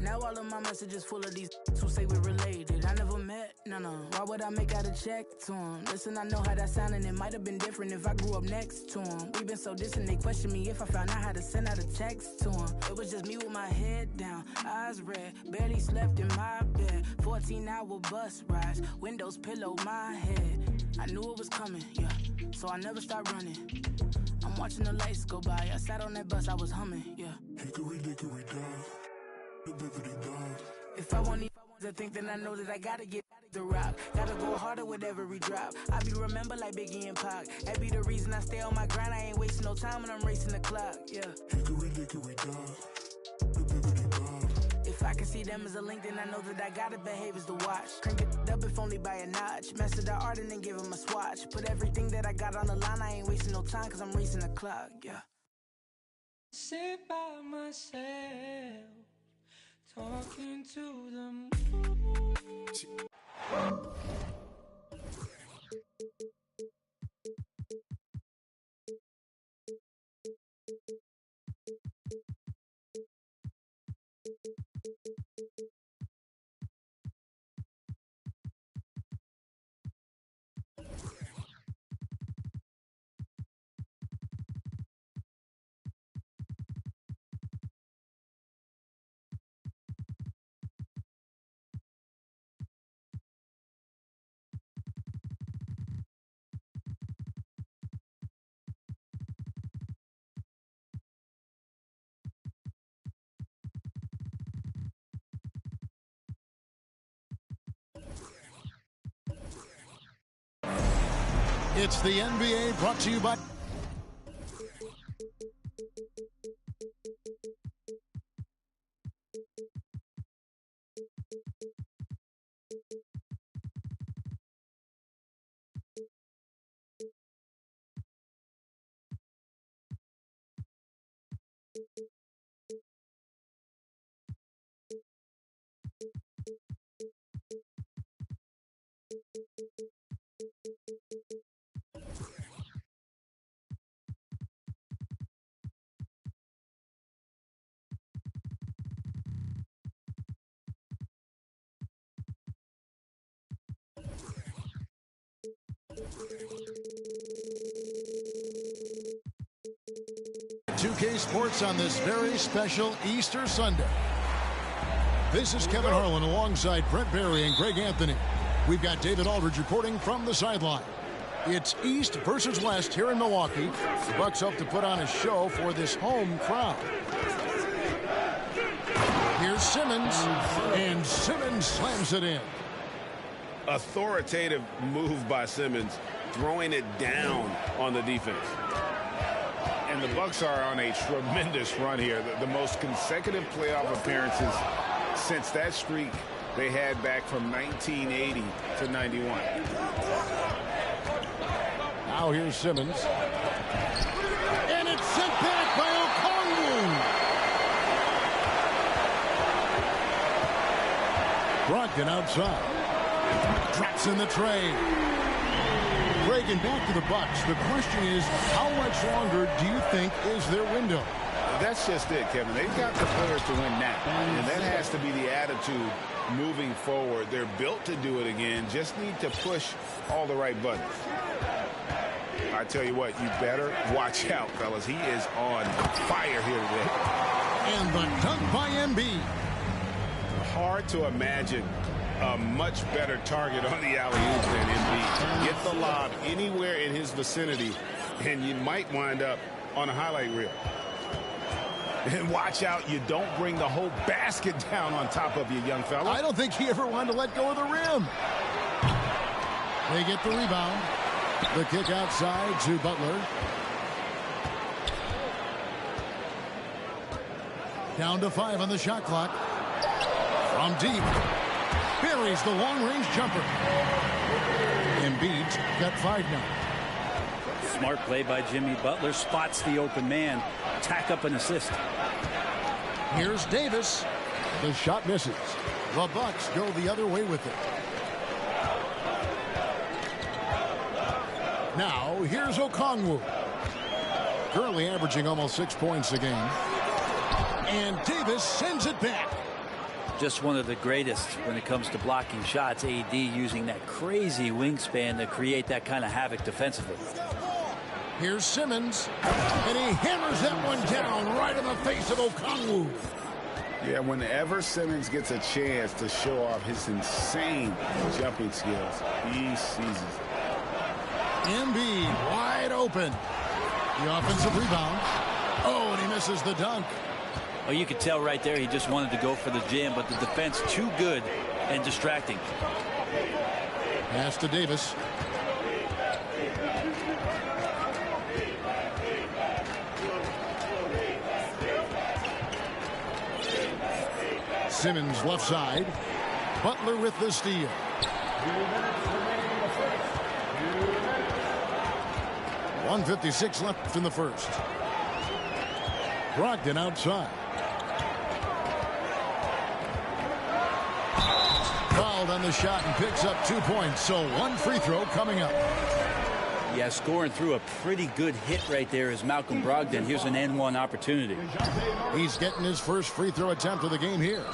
Now all of my messages full of these who say we're related. I never met, no. Why would I make out a check to him? Listen, I know how that sound, and it might have been different if I grew up next to him. We've been so distant, they question me if I found out how to send out a text to him. It was just me with my head down, eyes red, barely slept in my bed. 14-hour bus rides, windows pillow my head. I knew it was coming, yeah, so I never stopped running. I'm watching the lights go by, I sat on that bus, I was humming, yeah. Hickory dickory dock, the bibbidi dog. If I want to think, then I know that I gotta get the rock. Gotta go harder with every drop. I be remembered like Biggie and Pac. That be the reason I stay on my grind. I ain't wasting no time when I'm racing the clock, yeah. Hickory dickory dock, the bibbidi dog. If I can see them as a link, then I know that I gotta behave as the watch. Crank it up if only by a notch. Master the art and then give him a swatch. Put everything that I got on the line. I ain't wasting no time cause I'm racing the clock, yeah. Sit by myself, talking to the moon. It's the NBA brought to you by... .2K Sports on this very special Easter Sunday. This is Kevin Harlan alongside Brent Barry and Greg Anthony. We've got David Aldridge reporting from the sideline. It's East versus West here in Milwaukee. The Bucks hope to put on a show for this home crowd. Here's Simmons, and Simmons slams it in. Authoritative move by Simmons, throwing it down on the defense. And the Bucks are on a tremendous run here. The most consecutive playoff appearances since that streak they had back from 1980 to 91. Now here's Simmons. And it's sent back by Okongwu. Brogdon outside. Drops in the trade. Breaking back to the Bucks. The question is, how much longer do you think is their window? That's just it, Kevin. They've got the players to win now. And that has to be the attitude moving forward. They're built to do it again. Just need to push all the right buttons. I tell you what, you better watch out, fellas. He is on fire here today. And the dunk by Embiid. Hard to imagine a much better target on the alley-oop than Embiid. Get the lob anywhere in his vicinity, and you might wind up on a highlight reel. And watch out, you don't bring the whole basket down on top of you, young fella. I don't think he ever wanted to let go of the rim. They get the rebound. The kick outside to Butler. Down to 5 on the shot clock. From deep. Buries the long-range jumper. Embiid's got 5 now. Smart play by Jimmy Butler. Spots the open man. Tack up an assist. Here's Davis. The shot misses. The Bucks go the other way with it. Now, here's Okongwu. Currently averaging almost 6 points a game. And Davis sends it back. just one of the greatest when it comes to blocking shots. AD using that crazy wingspan to create that kind of havoc defensively. Here's Simmons, and he hammers that one down right in the face of Okongwu. Yeah, whenever Simmons gets a chance to show off his insane jumping skills, he seizes it. Embiid wide open. The offensive rebound. Oh, and he misses the dunk. Oh, you could tell right there he just wanted to go for the jam, but the defense too good and distracting. Pass to Davis. Simmons left side. Butler with the steal. 1:56 left in the first. Brogdon outside. Fouled on the shot and picks up 2 points. So one free throw coming up. Yeah, scoring through a pretty good hit right there is Malcolm Brogdon. Here's an N1 opportunity. He's getting his first free throw attempt of the game here.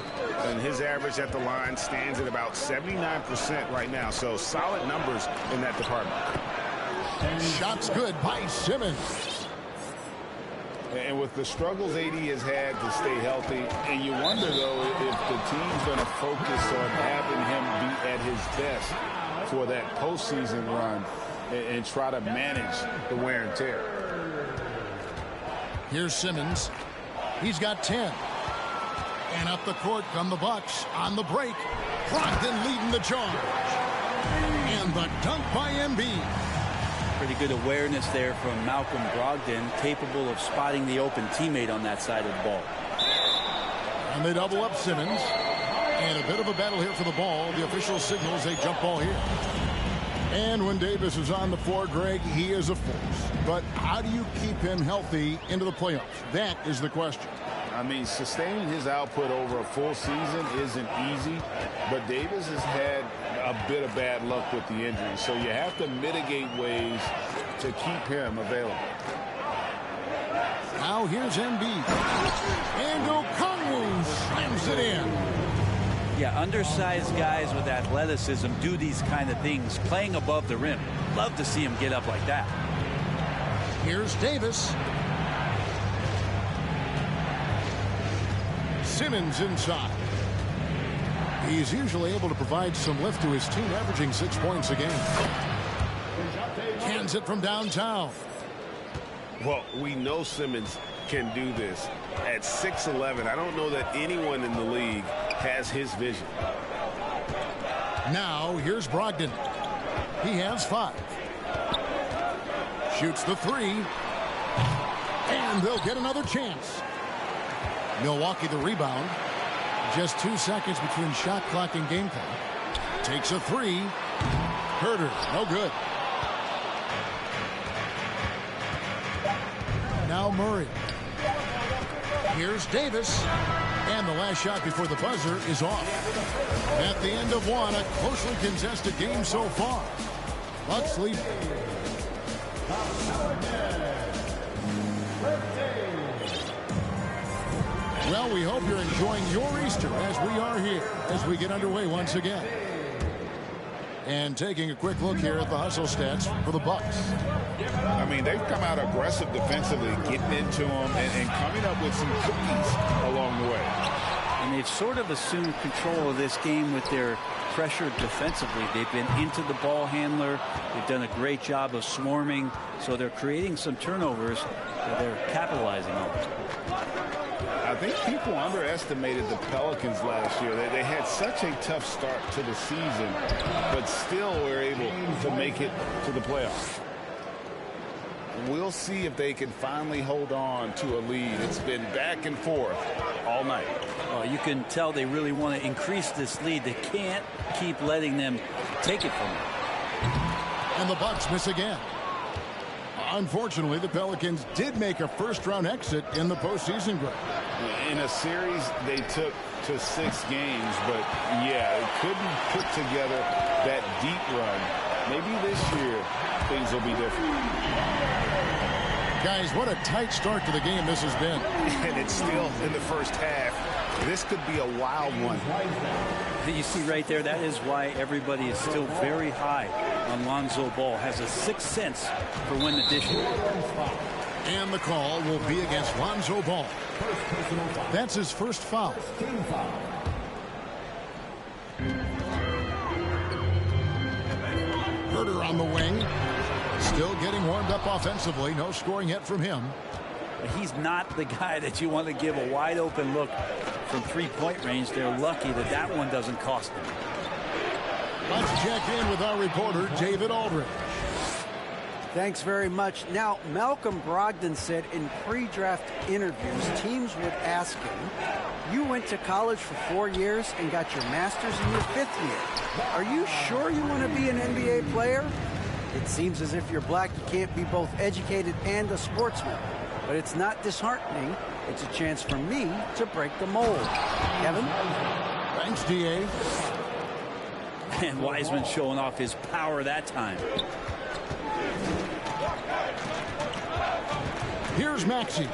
And his average at the line stands at about 79% right now. So solid numbers in that department. Shots good by Simmons. And with the struggles AD has had to stay healthy, and you wonder, though, if the team's going to focus on having him be at his best for that postseason run and try to manage the wear and tear. Here's Simmons. He's got 10. And up the court come the Bucks on the break. Brogdon leading the charge. And the dunk by Embiid. Pretty good awareness there from Malcolm Brogdon, capable of spotting the open teammate on that side of the ball. And they double up Simmons. And a bit of a battle here for the ball. The official signals a jump ball here. And when Davis is on the floor, Greg, he is a force. But how do you keep him healthy into the playoffs? That is the question. I mean, sustaining his output over a full season isn't easy, but Davis has had a bit of bad luck with the injury, so you have to mitigate ways to keep him available. Now here's Embiid. And Okongwu slams it in. Yeah, undersized guys with athleticism do these kind of things, playing above the rim. Love to see him get up like that. Here's Davis. Simmons inside. He's usually able to provide some lift to his team, averaging 6 points a game. Cans it from downtown. Well, we know Simmons can do this. At 6'11", I don't know that anyone in the league has his vision. Now, here's Brogdon. He has 5. Shoots the 3. And they'll get another chance. Milwaukee the rebound. Just 2 seconds between shot clock and game clock. Takes a 3. Herter, no good. Now Murray. Here's Davis. And the last shot before the buzzer is off. At the end of one, a closely contested game so far. Bucks lead. Well, we hope you're enjoying your Easter as we are here as we get underway once again. And taking a quick look here at the hustle stats for the Bucks. I mean, they've come out aggressive defensively, getting into them and coming up with some cookies along the way. And they've sort of assumed control of this game with their pressure defensively. They've been into the ball handler. They've done a great job of swarming. So they're creating some turnovers that they're capitalizing on. I think people underestimated the Pelicans last year. They had such a tough start to the season, but still were able to make it to the playoffs. We'll see if they can finally hold on to a lead. It's been back and forth all night. You can tell they really want to increase this lead. They can't keep letting them take it from them. And the Bucks miss again. Unfortunately, the Pelicans did make a first-round exit in the postseason, Greg. In a series they took to 6 games, but yeah, it couldn't put together that deep run. Maybe this year things will be different. Guys, what a tight start to the game this has been. And it's still in the first half. This could be a wild one. You see right there, that is why everybody is still very high on Lonzo Ball. Has a sixth sense for when to dish it. And the call will be against Lonzo Ball. That's his first foul. Herter on the wing. Still getting warmed up offensively. No scoring yet from him. He's not the guy that you want to give a wide open look from three-point range. They're lucky that that one doesn't cost them. Let's check in with our reporter, David Aldridge. Thanks very much. Now, Malcolm Brogdon said in pre-draft interviews, teams would ask him, you went to college for 4 years and got your master's in your 5th year. Are you sure you want to be an NBA player? It seems as if you're black, you can't be both educated and a sportsman. But it's not disheartening. It's a chance for me to break the mold. Kevin? Thanks, D.A. And Wiseman showing off his power that time. Here's Maxey.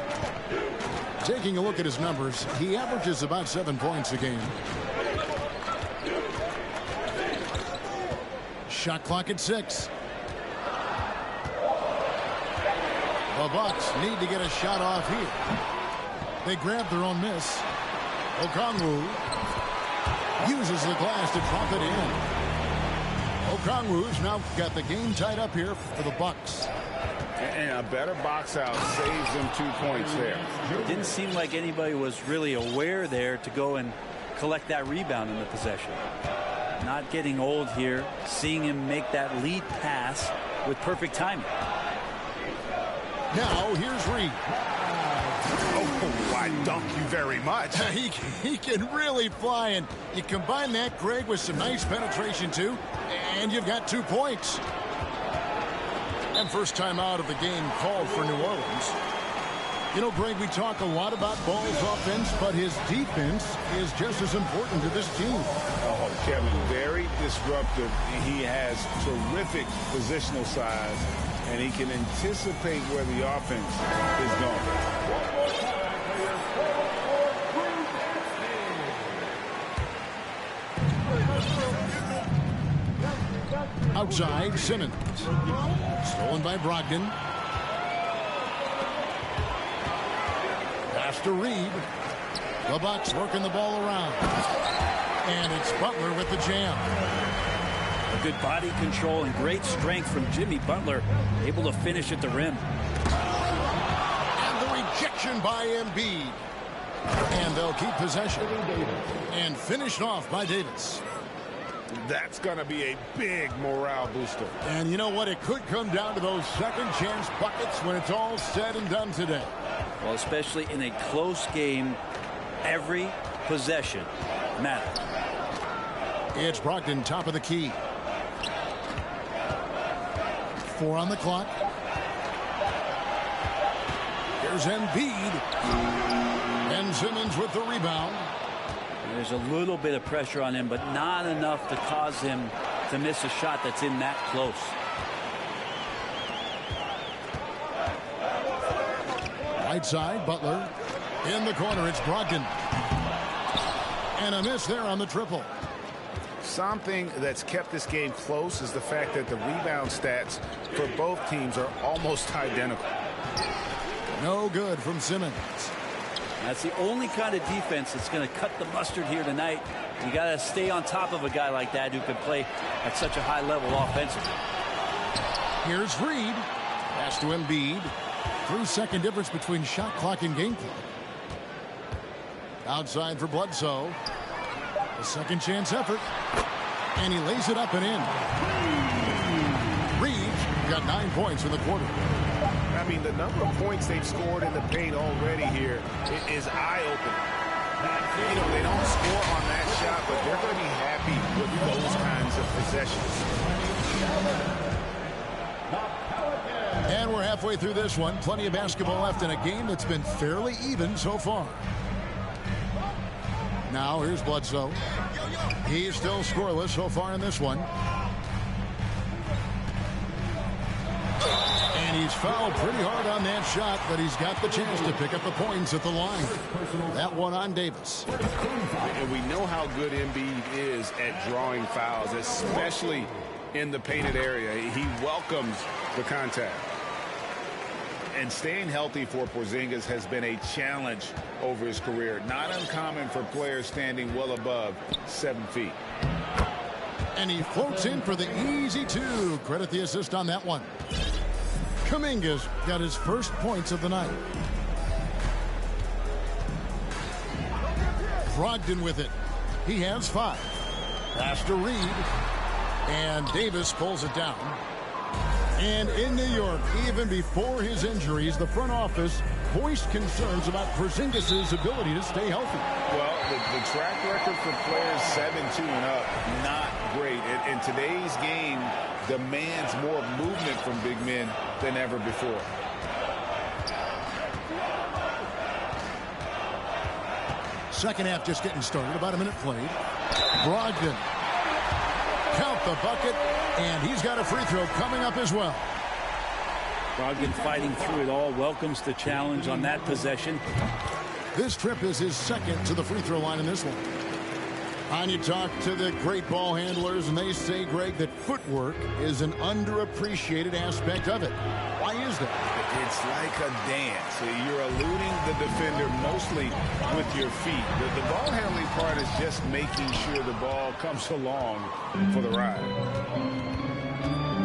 Taking a look at his numbers, he averages about 7 points a game. Shot clock at 6. The Bucks need to get a shot off here. They grab their own miss. Okongwu uses the glass to drop it in. Okongwu's now got the game tied up here for the Bucks. And a better box out saves them 2 points there. It didn't seem like anybody was really aware there to go and collect that rebound in the possession. Not getting old here, seeing him make that lead pass with perfect timing. Now here's Reed. Oh, I dunk you very much. He can really fly, and you combine that, Greg, with some nice penetration too, and you've got 2 points. And first time out of the game called for New Orleans. You know, Greg, we talk a lot about Ball's offense, but his defense is just as important to this team. Oh, Kevin, very disruptive. He has terrific positional size, and he can anticipate where the offense is going. Outside, Simmons. Stolen by Brogdon. Pass to Reed. The Bucks working the ball around. And it's Butler with the jam. A good body control and great strength from Jimmy Butler. Able to finish at the rim. And the rejection by Embiid. And they'll keep possession. And finished off by Davis. That's going to be a big morale booster. And you know what? It could come down to those second chance buckets when it's all said and done today. Well, especially in a close game, every possession matters. It's Brogdon, top of the key. 4 on the clock. Here's Embiid. And Simmons with the rebound. There's a little bit of pressure on him, but not enough to cause him to miss a shot that's in that close. Right side, Butler. In the corner, it's Brogdon. And a miss there on the triple. Something that's kept this game close is the fact that the rebound stats for both teams are almost identical. No good from Simmons. That's the only kind of defense that's going to cut the mustard here tonight. You got to stay on top of a guy like that who can play at such a high level offensively. Here's Reed. Pass to Embiid. 3-second difference between shot clock and game clock. Outside for Bledsoe. A second chance effort. And he lays it up and in. Reed got 9 points in the quarter. I mean, the number of points they've scored in the paint already here is eye-opening. You know, they don't score on that shot, but they're going to be happy with those kinds of possessions. And we're halfway through this one. Plenty of basketball left in a game that's been fairly even so far. Now here's Bledsoe. He's still scoreless so far in this one. And And he's fouled pretty hard on that shot, but he's got the chance to pick up the points at the line. That one on Davis. And we know how good Embiid is at drawing fouls, especially in the painted area. He welcomes the contact. And staying healthy for Porzingis has been a challenge over his career. Not uncommon for players standing well above 7 feet. And he floats in for the easy two. Credit the assist on that one. Kuminga's got his first points of the night. Brogdon with it. He has 5. Pass to Reed. And Davis pulls it down. And in New York, even before his injuries, the front office voiced concerns about Porzingis' ability to stay healthy. Well, the track record for players 7-2 and up, not great. And today's game demands more movement from big men than ever before. Second half just getting started. About a minute played. Brogdon. Count the bucket. And he's got a free throw coming up as well. Brogdon fighting through it all. Welcomes the challenge on that possession. This trip is his second to the free throw line in this one. And you talk to the great ball handlers, and they say, Greg, that footwork is an underappreciated aspect of it. Why is that? It's like a dance. You're eluding the defender mostly with your feet. The ball handling part is just making sure the ball comes along for the ride.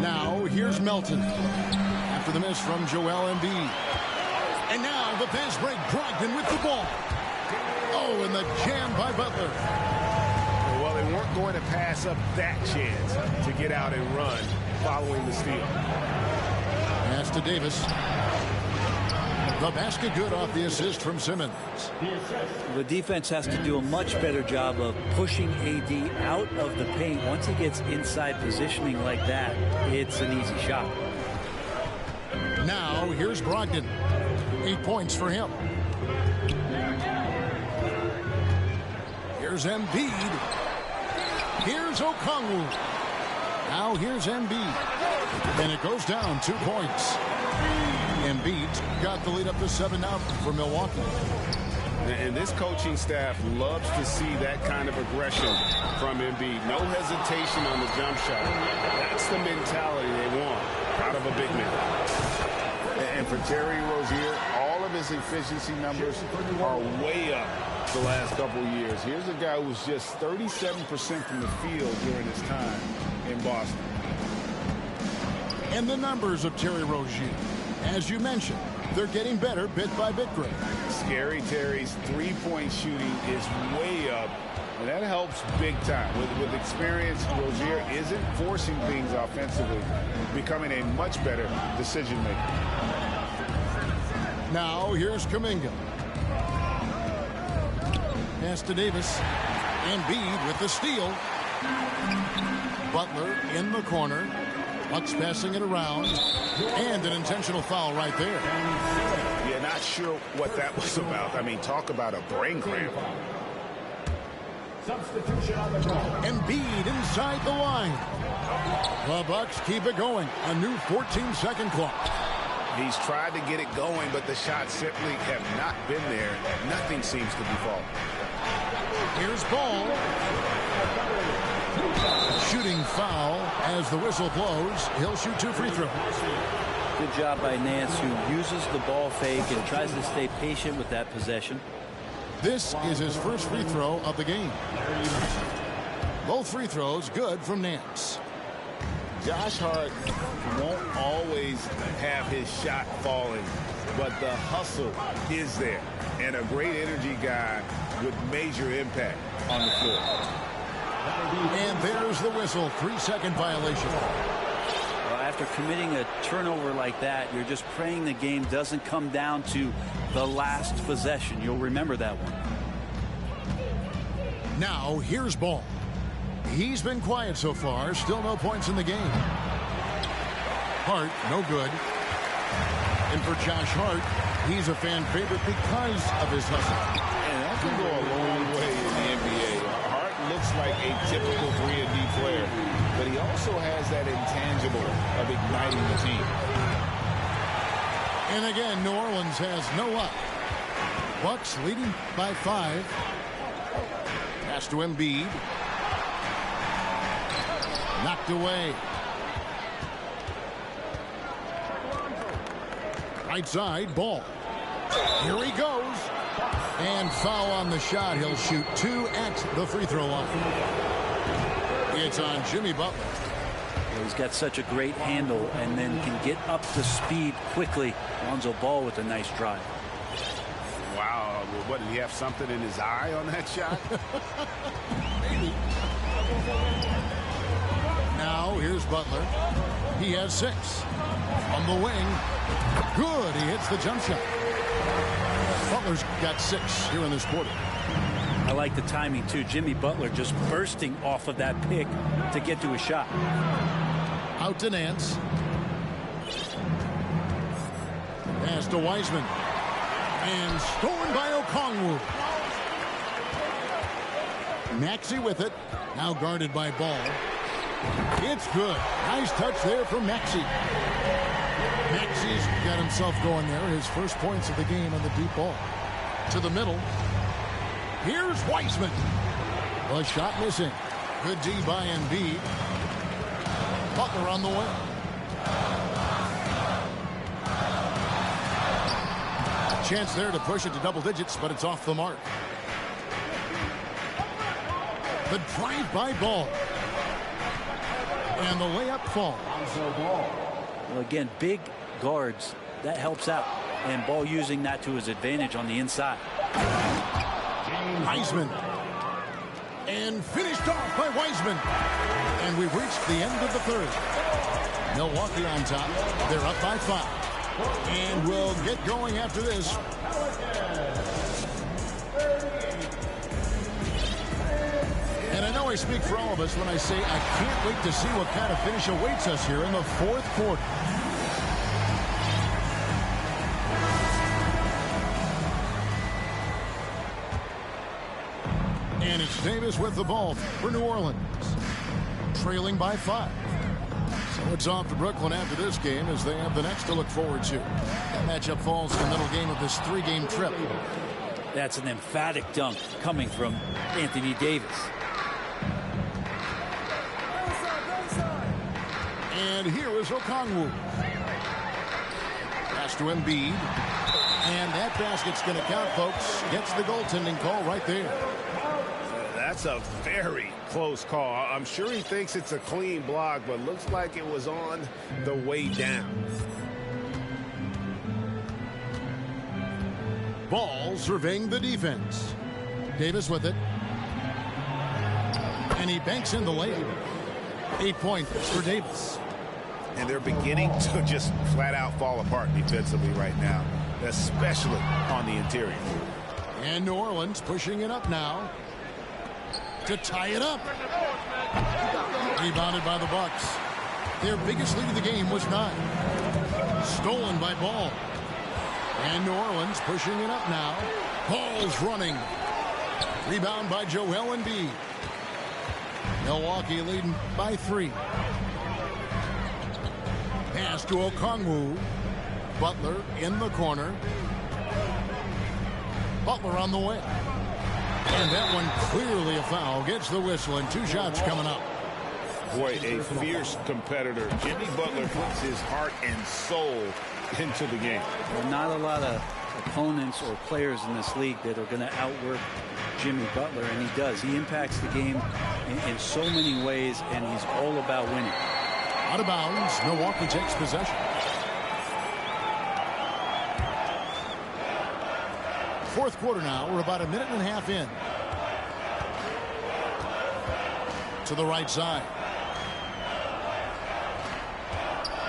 Now, here's Melton. After the miss from Joel Embiid. And now the fast break, Brogdon with the ball. Oh, and the jam by Butler. Well, they weren't going to pass up that chance to get out and run following the steal. Pass to Davis. The basket good off the assist from Simmons. The defense has to do a much better job of pushing AD out of the paint. Once he gets inside positioning like that, it's an easy shot. Now, here's Brogdon. 8 points for him. Here's Embiid. Here's Okongwu. Now here's Embiid. And it goes down 2 points. Embiid's got the lead up to 7 now for Milwaukee. And this coaching staff loves to see that kind of aggression from Embiid. No hesitation on the jump shot. That's the mentality they want out of a big man. And for Terry Rozier, all of his efficiency numbers are way up the last couple of years. Here's a guy who was just 37% from the field during his time in Boston. And the numbers of Terry Rozier, as you mentioned, they're getting better bit by bit, Greg. Scary Terry's three-point shooting is way up, and that helps big time. With experience, Rozier isn't forcing things offensively, becoming a much better decision maker. Now here's Kuminga. Pass to Davis. Embiid with the steal. Butler in the corner. Bucks passing it around. And an intentional foul right there. Yeah, not sure what that was about. I mean, talk about a brain cramp. Embiid inside the line. The Bucks keep it going. A new 14-second clock. He's tried to get it going, but the shots simply have not been there. Nothing seems to be falling. Here's Ball. Shooting foul as the whistle blows. He'll shoot 2 free throws. Good job by Nance, who uses the ball fake and tries to stay patient with that possession. This is his first free throw of the game. Both free throws good from Nance. Josh Hart won't always have his shot falling, but the hustle is there. And a great energy guy with major impact on the floor. And there's the whistle. 3-second violation. Well, after committing a turnover like that, you're just praying the game doesn't come down to the last possession. You'll remember that one. Now here's Ball. He's been quiet so far. Still no points in the game. Hart, no good. And for Josh Hart, he's a fan favorite because of his hustle. And that can go a long way in the NBA. Hart looks like a typical 3-and-D player, but he also has that intangible of igniting the team. And again, New Orleans has no up. Bucks leading by 5. Pass to Embiid. Knocked away. Right side, Ball. Here he goes. And foul on the shot. He'll shoot 2 at the free throw line. It's on Jimmy Butler. He's got such a great handle and then can get up to speed quickly. Lonzo Ball with a nice drive. Wow. What, did he have something in his eye on that shot? Maybe. Now here's Butler. He has 6. On the wing. Good. He hits the jump shot. Butler's got 6 here in this quarter. I like the timing, too. Jimmy Butler just bursting off of that pick to get to a shot. Out to Nance. Pass to Wiseman. And stolen by Okongwu. Maxey with it. Now guarded by Ball. It's good. Nice touch there from Maxey. Maxey's got himself going there. His first points of the game on the deep ball. To the middle. Here's Wiseman. A shot missing. Good D by Embiid. Butler on the way. Chance there to push it to double digits, but it's off the mark. The drive by Ball. And the layup falls. Well, again, big guards. That helps out. And Ball using that to his advantage on the inside. Wiseman. And finished off by Wiseman. And we've reached the end of the third. Milwaukee on top. They're up by 5. And we'll get going after this. And I know I speak for all of us when I say I can't wait to see what kind of finish awaits us here in the fourth quarter. And it's Davis with the ball for New Orleans. Trailing by 5. So it's off to Brooklyn after this game as they have the next to look forward to. That matchup falls in the middle game of this 3-game trip. That's an emphatic dunk coming from Anthony Davis. And here is Okongwu. Pass to Embiid. And that basket's going to count, folks. Gets the goaltending call right there. That's a very close call. I'm sure he thinks it's a clean block, but looks like it was on the way down. Ball surveying the defense. Davis with it. And he banks in the layup. 8 points for Davis. And they're beginning to just flat out fall apart defensively right now, especially on the interior. And New Orleans pushing it up now to tie it up. Rebounded by the Bucks. Their biggest lead of the game was 9. Stolen by Ball. And New Orleans pushing it up now. Ball's running. Rebound by Joel Embiid. Milwaukee leading by 3. Pass to Okongwu. Butler in the corner. Butler on the way. And that one clearly a foul. Gets the whistle and 2 shots coming up. Boy, a fierce competitor. Jimmy Butler puts his heart and soul into the game. Well, not a lot of opponents or players in this league that are going to outwork Jimmy Butler, and he does. He impacts the game in so many ways, and he's all about winning. Out of bounds. Milwaukee takes possession. Fourth quarter now. We're about a minute and a half in. To the right side.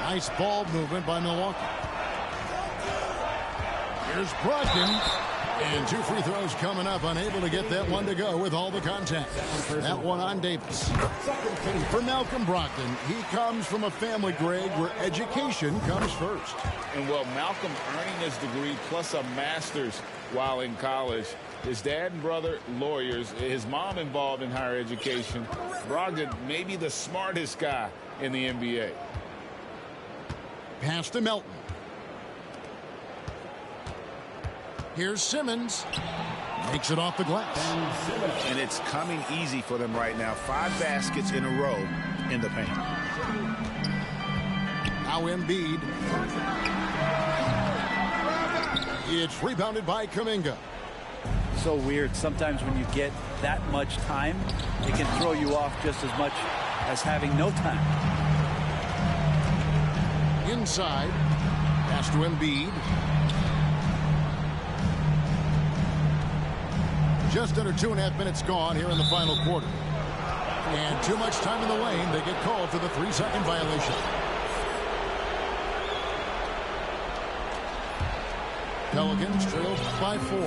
Nice ball movement by Milwaukee. Here's Brogdon. And 2 free throws coming up. Unable to get that one to go with all the contact. That one on Davis. For Malcolm Brogdon, he comes from a family, Greg, where education comes first. And well, Malcolm earning his degree plus a master's while in college. His dad and brother, lawyers. His mom involved in higher education. Brogdon, maybe the smartest guy in the NBA. Pass to Melton. Here's Simmons. Makes it off the glass. And it's coming easy for them right now. 5 baskets in a row in the paint. Now Embiid. It's rebounded by Kuminga. So weird. Sometimes when you get that much time, it can throw you off just as much as having no time. Inside. Pass to Embiid. Just under 2.5 minutes gone here in the final quarter. And too much time in the lane. They get called for the 3-second violation. Pelicans trail by 4.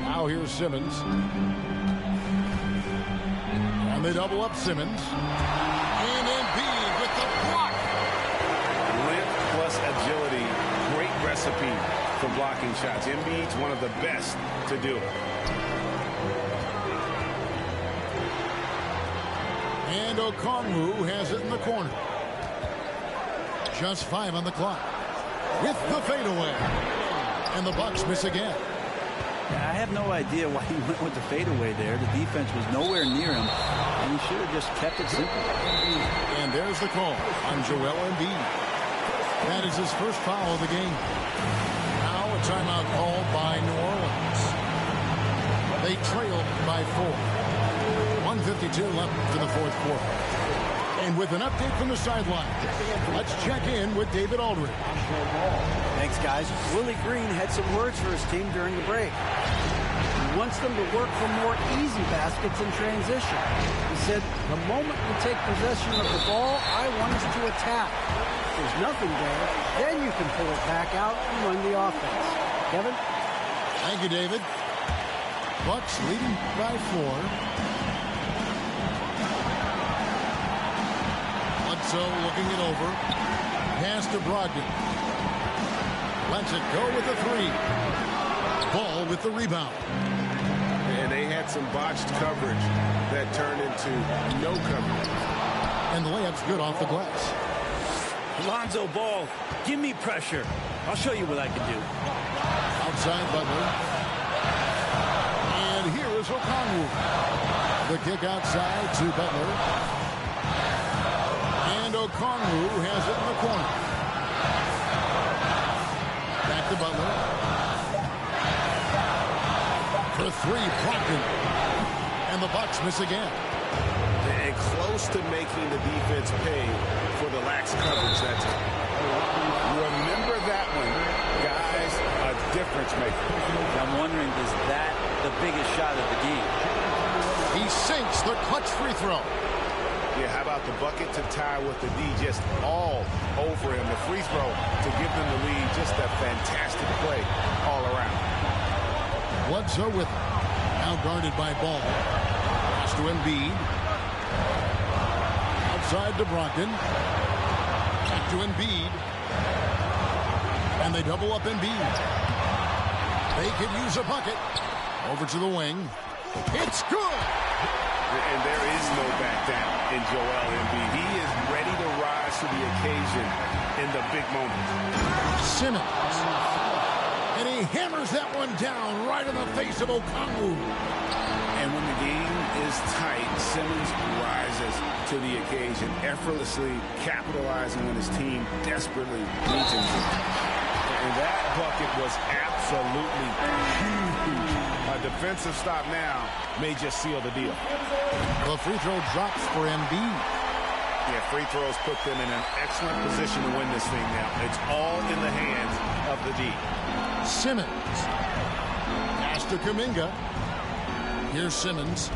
Now here's Simmons. And they double up Simmons. And Embiid with the block. Length plus agility. Great recipe for blocking shots. Embiid's one of the best to do it. And Okongwu has it in the corner. Just 5 on the clock. With the fadeaway. And the Bucks miss again. I have no idea why he went with the fadeaway there. The defense was nowhere near him, and he should have just kept it simple. And there's the call on Joel Embiid. That is his first foul of the game. Now a timeout called by New Orleans. They trailed by 4. 1:52 left in the fourth quarter. And with an update from the sideline, let's check in with David Aldridge. Thanks, guys. Willie Green had some words for his team during the break. He wants them to work for more easy baskets in transition. He said, the moment we take possession of the ball, I want us to attack. If there's nothing there, then you can pull it back out and run the offense. Kevin? Thank you, David. Bucks leading by 4. So looking it over. Pass to Brogdon. Lets it go with the 3. Ball with the rebound. And they had some botched coverage that turned into no coverage. And the layup's good off the glass. Lonzo Ball, give me pressure. I'll show you what I can do. Outside Butler. And here is Okongwu. The kick outside to Butler. Okongwu has it in the corner. Back to Butler. For 3, Brogdon. And the Bucks miss again. And close to making the defense pay for the lax coverage that time. Remember that one, guys, a difference maker. I'm wondering, is that the biggest shot of the game? He sinks the clutch free throw. Yeah, how about the bucket to tie with the D just all over him. The free throw to give them the lead. Just a fantastic play all around. Bledsoe with him. Now guarded by Ball. Pass to Embiid. Outside to Brogdon. Back to Embiid. And they double up Embiid. They could use a bucket. Over to the wing. It's good! And there is no back down in Joel Embiid. He is ready to rise to the occasion in the big moment. Simmons. And he hammers that one down right in the face of Okongwu. And when the game is tight, Simmons rises to the occasion, effortlessly capitalizing when his team desperately needs him to. And that bucket was absolutely huge. A defensive stop now may just seal the deal. The free throw drops for Embiid. Yeah, free throws put them in an excellent position to win this thing now. It's all in the hands of the D. Simmons. Pass to Kuminga. Here's Simmons.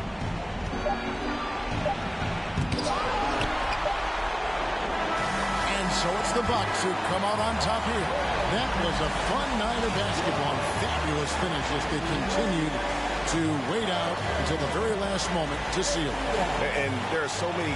And so it's the Bucks who come out on top here. That was a fun night of basketball. Fabulous finish as they continued to wait out until the very last moment to seal. And there are so many...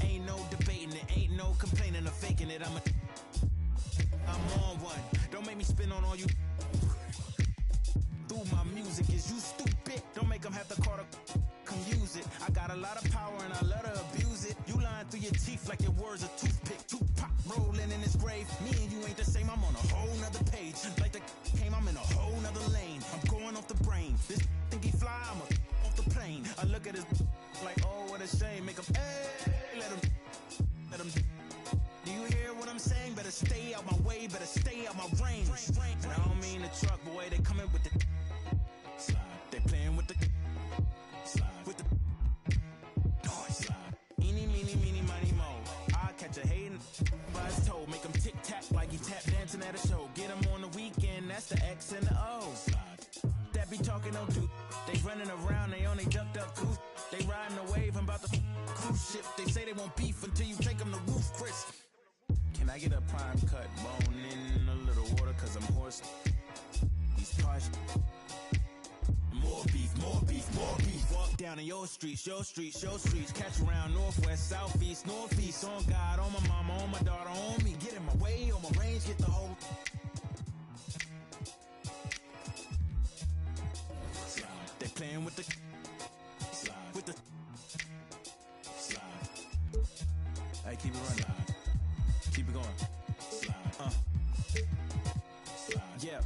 Ain't no debating it, ain't no complaining or faking it. I'm on one. Don't make me spin on all you. Through my music, is you stupid? Don't make them have to call to come use it. I got a lot of power and I love to abuse it. You lying through your teeth like your words a toothpick. Tupac rolling in his grave. Me and you ain't the same. I'm on a whole nother page. Like the came, I'm in a whole nother lane. I'm going off the brain. This think he fly, I'm off the plane. I look at his like, oh, what a shame. Make him, hey, let him. Do you hear what I'm saying? Better stay out my way, better stay out my range. And I don't mean the truck, boy, they coming with the slide. They playing with the slide. With the noise slide. Eeny, meeny, meeny, miny, mo. I catch a hatin' by his toe. Make him tic-tac like he tap dancing at a show. Get him on the weekend, that's the X and the O. Slide. That be talking no do. They running around, they only ducked up goose. They riding the wave, I'm about to cruise ship. They say they won't beef until you take them to roof, Chris. Can I get a prime cut bone in a little water? Cause I'm hoarse. These parts. More beef, more beef, more beef. Walk down in your streets, your streets, your streets. Catch around northwest, southeast, northeast. On God, on my mama, on my daughter, on me. Get in my way, on my range, get the whole. They playing with the. With the. Hey, keep it running. Keep it going. Yeah.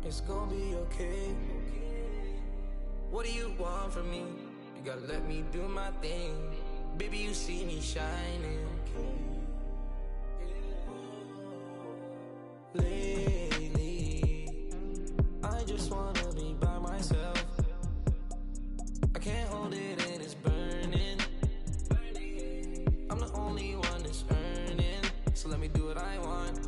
It's gonna be okay. What do you want from me? You gotta let me do my thing. Baby, you see me shining. Lately, I just wanna be by myself. I can't hold it and it's burning. I'm the only one that's earning, so let me do what I want.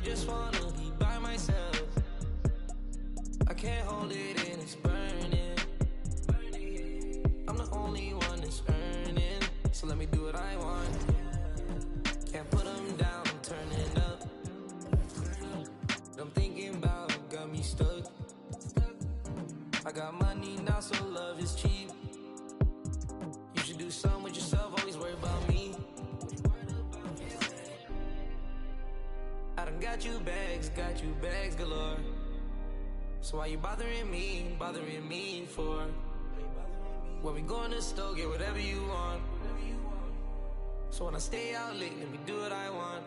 Just wanna be by myself. I can't hold it and it's burning. I'm the only one that's earning, so let me do what I want. Can't put them down, I'm turning up. What I'm thinking about got me stuck. I got money now, so love is cheap. You should do something with yourself, always worry about me. I done got you bags galore. So why you bothering me for? When we go in the store, get whatever you want. So when I stay out late, let me do what I want.